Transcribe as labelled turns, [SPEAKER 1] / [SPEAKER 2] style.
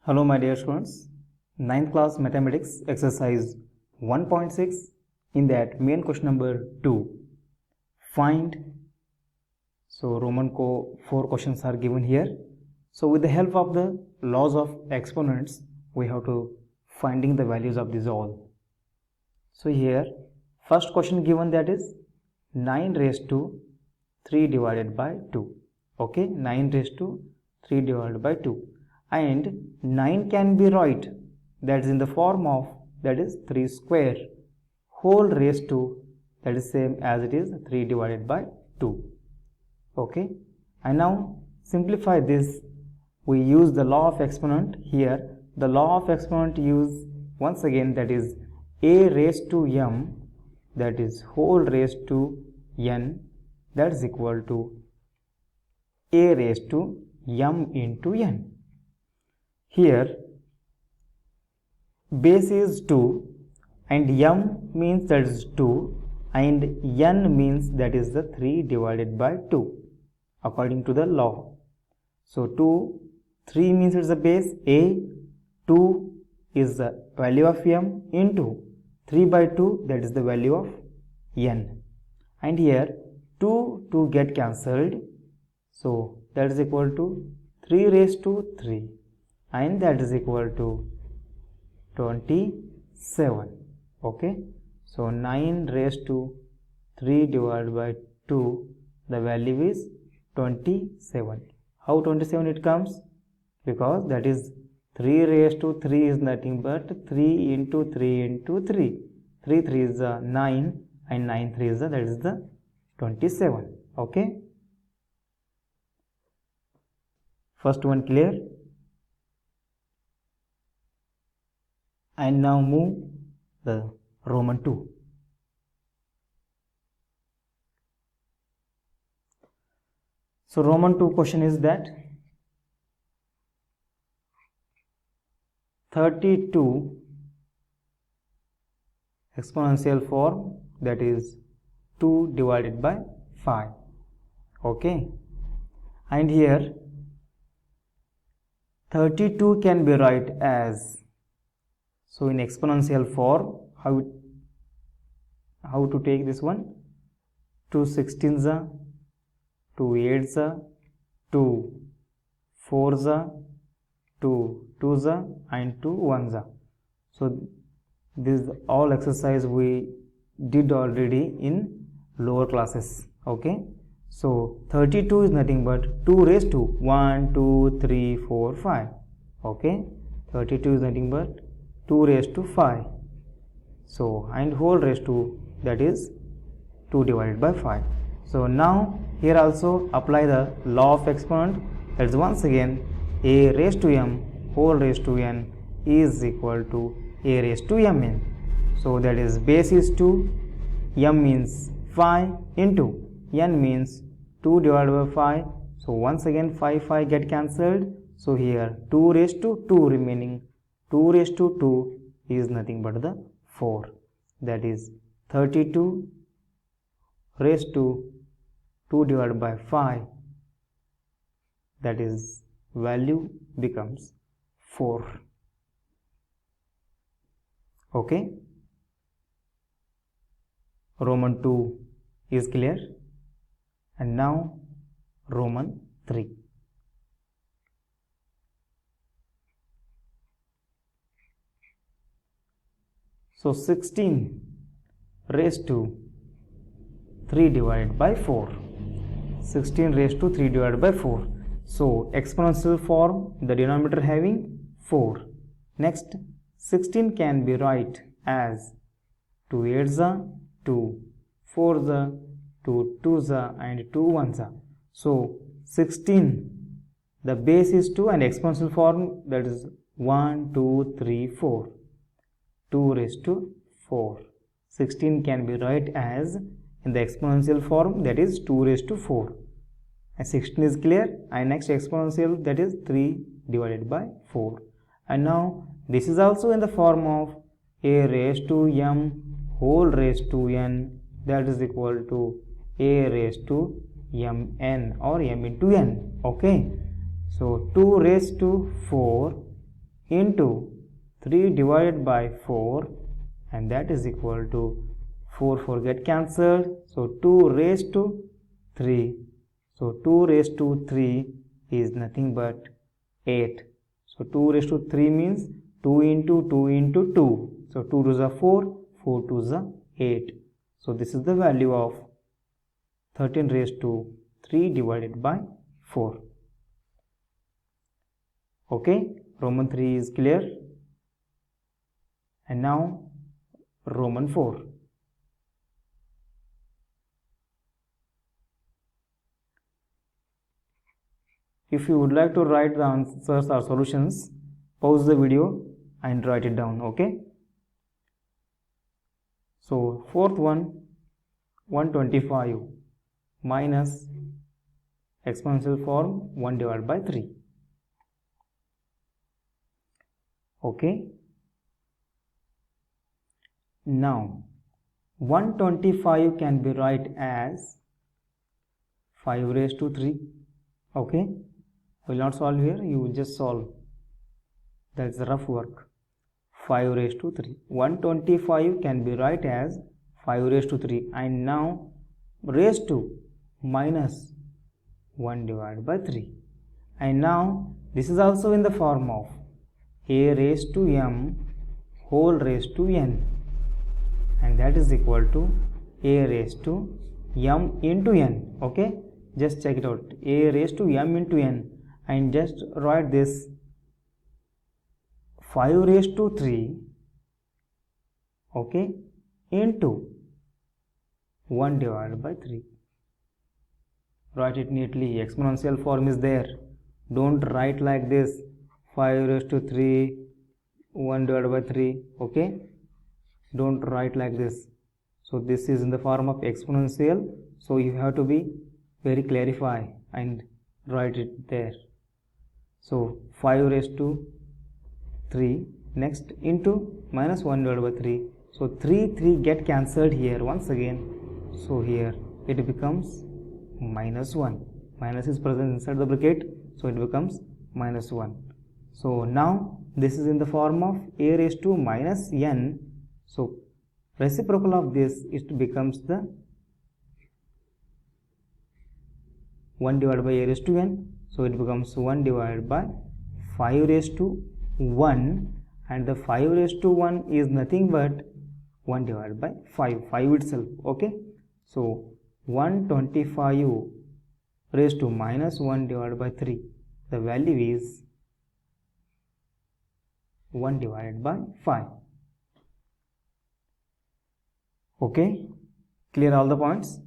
[SPEAKER 1] Hello my dear students, 9th class mathematics exercise 1.6. In that main question number 2, find. So Roman 4 questions are given here. So with the help of the laws of exponents, we have to finding the values of these all. So here first question given, that is 9 raised to 3 divided by 2. Okay, 9 raised to 3 divided by 2. And 9 can be write, that is in the form of, that is 3 square whole raised to, that is same as it is 3 divided by 2. Okay, and now simplify this. We use the law of exponent here. The law of exponent use once again, that is a raised to m, that is whole raised to n, that is equal to a raised to m into n. Here base is 2 and m means that is 2 and n means that is the 3 divided by 2 according to the law. So 3 means it's the base a, 2 is the value of m into 3 by 2, that is the value of n, and here 2 get cancelled, so that is equal to 3 raised to 3 and that is equal to 27. Okay, so 9 raised to 3 divided by 2, the value is 27. How 27 it comes? Because that is 3 raised to 3 is nothing but 3 into 3 into 3. 3 3 is 9 and 9 3 is that is the 27. Okay, first one clear. And now move the Roman 2. So Roman 2 question is that 32 exponential form, that is 2 divided by 5. Okay, and here 32 can be write as, so in exponential form, how to take this one? 2 16s, 2 8s, 2 4s, 2 2s and 2 1s. So this all exercise we did already in lower classes. Okay, so 32 is nothing but 2 raised to 1 2 3 4 5. Okay, 32 is nothing but 2 raised to 5, so and whole raised to, that is 2 divided by 5. So now here also apply the law of exponent, that is once again a raised to m whole raised to n is equal to a raised to mn. So that is base is 2, m means 5 into n means 2 divided by 5. So once again 5 get cancelled, so here 2 raised to 2 remaining, 2 raised to 2 is nothing but the 4, that is 32 raised to 2 divided by 5, that is value becomes 4. Okay, Roman 2 is clear. And now Roman 3. So 16 raised to 3 divided by 4. 16 raised to 3 divided by 4. So exponential form, the denominator having 4. Next 16 can be write as 2 8s, 2 4s, 2 2s and 2 1s. So 16, the base is 2 and exponential form, that is 1 2 3 4. 2 raised to 4. 16 can be write as in the exponential form, that is 2 raised to 4. And 16 is clear. And next exponential, that is 3 divided by 4. And now this is also in the form of a raised to m whole raised to n, that is equal to a raised to mn or m into n. Okay, so 2 raised to 4 into 3 divided by 4, and that is equal to 4 get cancelled, so 2 raised to 3. So 2 raised to 3 is nothing but 8. So 2 raised to 3 means 2 into 2 into 2. So 2 2s are 4, 4 2s are 8. So this is the value of 13 raised to 3 divided by 4. Okay, Roman 3 is clear. And now Roman 4. If you would like to write the answers or solutions, pause the video and write it down, okay? So fourth one, 125 minus exponential form 1 divided by 3. Okay. Now 125 can be write as 5 raised to 3. Okay. I will not solve here, you will just solve. That's the rough work. 5 raised to 3. 125 can be write as 5 raised to 3, and now raised to minus 1 divided by 3. And now this is also in the form of a raised to m whole raised to n, and that is equal to a raised to m into n. Okay, just check it out. A raised to m into n, and just write this 5 raised to 3, okay, into 1 divided by 3. Write it neatly. Exponential form is there. Don't write like this 5 raised to 3 1 divided by 3. Okay, don't write like this. So this is in the form of exponential, so you have to be very clarify and write it there. So 5 raised to 3, next into minus 1 divided by 3. So 3 get cancelled here once again. So here it becomes minus 1. Minus is present inside the bracket, so it becomes minus 1. So now this is in the form of a raised to minus n. So reciprocal of this, it becomes the 1 divided by a raised to n. So it becomes 1 divided by 5 raised to 1, and the 5 raised to 1 is nothing but 1 divided by 5 itself. Okay, so 125 raised to minus 1 divided by 3, the value is 1 divided by 5. Okay, clear all the points?